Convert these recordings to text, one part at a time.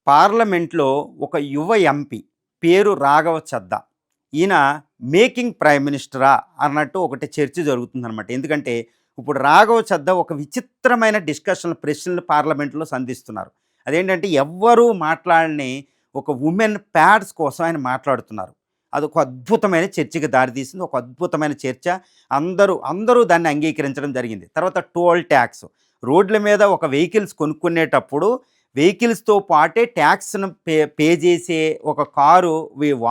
పార్లమెంట్లో ఒక యువ ఎంపీ పేరు రాఘవ చద్దా. ఈయన మేకింగ్ ప్రైమ్ మినిస్టరా అన్నట్టు ఒకటి చర్చ జరుగుతుందనమాట. ఎందుకంటే ఇప్పుడు రాఘవ చద్దా ఒక విచిత్రమైన డిస్కషన్లు ప్రశ్నలు పార్లమెంట్లో సంధిస్తున్నారు. అదేంటంటే ఎవ్వరూ మాట్లాడని ఒక ఉమెన్ ప్యాడ్స్ కోసం ఆయన మాట్లాడుతున్నారు. అదొక అద్భుతమైన చర్చకి దారితీసింది. ఒక అద్భుతమైన చర్చ. అందరూ దాన్ని అంగీకరించడం జరిగింది. తర్వాత టోల్ ట్యాక్స్. రోడ్ల మీద ఒక వెహికల్స్ కొనుక్కునేటప్పుడు వెహికల్స్‌తో పాటే ట్యాక్స్‌ను పే చేసే ఒక కారు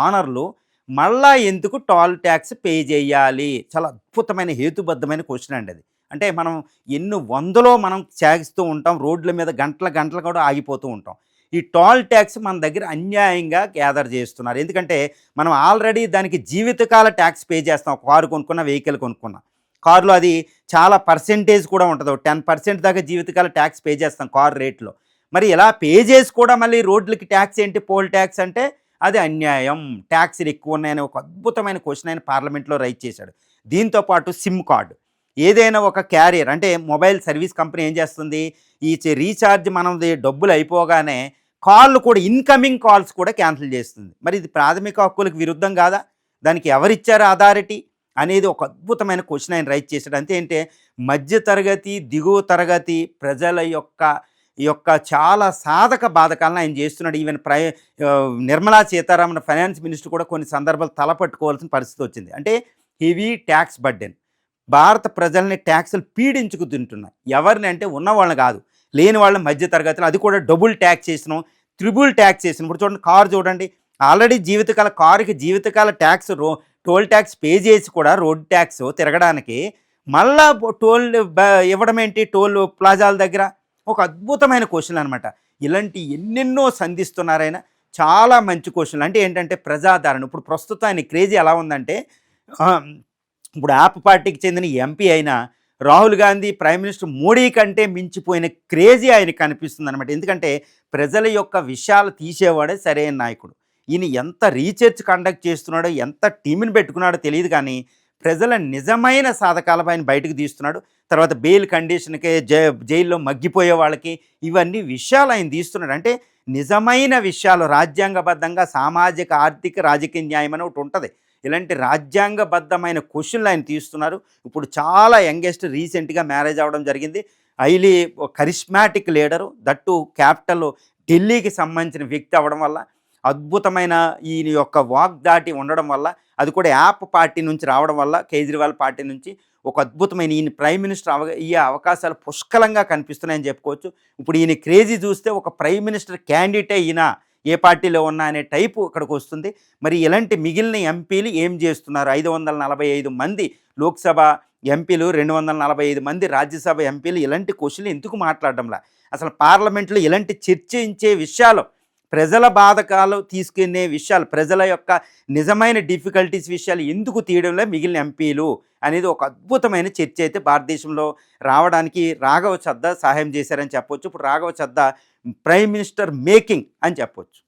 ఓనర్లు మళ్ళా ఎందుకు టోల్ ట్యాక్స్ పే చేయాలి? చాలా అద్భుతమైన హేతుబద్ధమైన క్వెషన్ అండి అది. అంటే మనం ఎన్ని వందలో మనం సాగిస్తూ ఉంటాం. రోడ్ల మీద గంటలు కూడా ఆగిపోతూ ఉంటాం. ఈ టోల్ ట్యాక్స్ మన దగ్గర అన్యాయంగా గ్యాదర్ చేస్తున్నారు. ఎందుకంటే మనం ఆల్రెడీ దానికి జీవితకాల ట్యాక్స్ పే చేస్తాం. కారు కొనుక్కున్న, వెహికల్ కొనుక్కున్న. కారులో అది చాలా పర్సెంటేజ్ కూడా ఉంటది. 10% దాకా జీవితకాల ట్యాక్స్ పే చేస్తాం కారు రేట్‌లో. మరి ఇలా పే చేసి కూడా మళ్ళీ రోడ్లకి ట్యాక్స్ ఏంటి, పోల్ ట్యాక్స్ అంటే అది అన్యాయం. ట్యాక్స్‌లు ఎక్కువ ఉన్నాయని ఒక అద్భుతమైన క్వెషన్ ఆయన పార్లమెంట్‌లో రైజ్ చేశాడు. దీంతో పాటు సిమ్ కార్డ్. ఏదైనా ఒక క్యారియర్ అంటే మొబైల్ సర్వీస్ కంపెనీ ఏం చేస్తుంది, ఈ రీఛార్జ్ మనది డబ్బులు అయిపోగానే కాల్లు కూడా ఇన్‌కమింగ్ కాల్స్ కూడా క్యాన్సిల్ చేస్తుంది. మరి ఇది ప్రాథమిక హక్కులకు విరుద్ధం కాదా? దానికి ఎవరిచ్చారు అథారిటీ అనేది ఒక అద్భుతమైన క్వెషన్ ఆయన రైజ్ చేశాడు. అంతే అంటే మధ్య తరగతి, దిగువ తరగతి ప్రజల యొక్క చాలా సాధక బాధకాలను ఆయన చేస్తున్నాడు. Even Nirmala Sitharaman finance minister కూడా కొన్ని సందర్భాలు తలపట్టుకోవాల్సిన పరిస్థితి వచ్చింది. అంటే హెవీ ట్యాక్స్ బర్డెన్. భారత ప్రజల్ని ట్యాక్సులు పీడించుకు తింటున్నాయి. ఎవరిని అంటే ఉన్నవాళ్ళని కాదు, లేని వాళ్ళ మధ్య తరగతులు. అది కూడా డబుల్ ట్యాక్స్ చేసినాం, త్రిబుల్ ట్యాక్స్ చేసినాం. ఇప్పుడు చూడండి, కారు చూడండి, ఆల్రెడీ కారుకి జీవితకాల ట్యాక్స్ టోల్ ట్యాక్స్ పే చేసి కూడా రోడ్ ట్యాక్స్ తిరగడానికి మళ్ళా టోల్ ఇవ్వడం ఏంటి, టోల్ ప్లాజాల దగ్గర. ఒక అద్భుతమైన క్వశ్చన్ అనమాట. ఇలాంటి ఎన్నెన్నో సంధిస్తున్నారైనా. చాలా మంచి క్వశ్చన్లు. అంటే ఏంటంటే ప్రజాదరణ. ఇప్పుడు ప్రస్తుతం ఆయన క్రేజీ ఎలా ఉందంటే, ఇప్పుడు ఆప్ పార్టీకి చెందిన ఎంపీ అయిన రాహుల్ గాంధీ ప్రైమ్ మినిస్టర్ మోడీ కంటే మించిపోయిన క్రేజీ ఆయనకు కనిపిస్తుంది అనమాట. ఎందుకంటే ప్రజల యొక్క విషయాలు తీసేవాడే సరైన నాయకుడు. ఈయన ఎంత రీసెర్చ్ కండక్ట్ చేస్తున్నాడో, ఎంత టీంని పెట్టుకున్నాడో తెలియదు, కానీ ప్రజల నిజమైన సాధకాలపై ఆయన బయటకు తీస్తున్నాడు. తర్వాత బెయిల్ కండిషన్కే జైల్లో మగ్గిపోయే వాళ్ళకి ఇవన్నీ విషయాలు ఆయన తీస్తున్నాడు. అంటే నిజమైన విషయాలు రాజ్యాంగబద్ధంగా సామాజిక, ఆర్థిక, రాజకీయ న్యాయం అని ఒకటి ఉంటుంది. ఇలాంటి రాజ్యాంగబద్ధమైన క్వశ్చన్లు ఆయన తీస్తున్నారు. ఇప్పుడు చాలా యంగెస్ట్ రీసెంట్గా మ్యారేజ్ అవ్వడం జరిగింది. Highly charismatic leader, that capital ఢిల్లీకి సంబంధించిన వ్యక్తి అవ్వడం వల్ల, అద్భుతమైన ఈయన యొక్క వాగ్దాటి ఉండడం వల్ల, అది కూడా యాప్ పార్టీ నుంచి రావడం వల్ల, కేజ్రీవాల్ పార్టీ నుంచి ఒక అద్భుతమైన ఈయన ప్రైమ్ మినిస్టర్ అయ్యే అవకాశాలు పుష్కలంగా కనిపిస్తున్నాయని చెప్పుకోవచ్చు. ఇప్పుడు ఈయన క్రేజీ చూస్తే ఒక ప్రైమ్ మినిస్టర్ క్యాండిడేటే ఈయన, ఏ పార్టీలో ఉన్నా అనే టైపు ఇక్కడికి వస్తుంది. మరి ఇలాంటి మిగిలిన ఎంపీలు ఏం చేస్తున్నారు? 545 మంది లోక్సభ ఎంపీలు, 245 మంది రాజ్యసభ ఎంపీలు ఇలాంటి క్వశ్చన్లు ఎందుకు మాట్లాడడంలా? అసలు పార్లమెంట్లో ఇలాంటి చర్చించే విషయాలు, ప్రజల బాధకాలు తీసుకునే విషయాలు, ప్రజల యొక్క నిజమైన డిఫికల్టీస్ విషయాలు ఎందుకు తీయడంలో మిగిలిన ఎంపీలు అనేది ఒక అద్భుతమైన చర్చ అయితే భారతదేశంలో రావడానికి రాఘవ చద్దా సహాయం చేశారని చెప్పొచ్చు. ఇప్పుడు Raghava Chadha prime minister making అని చెప్పొచ్చు.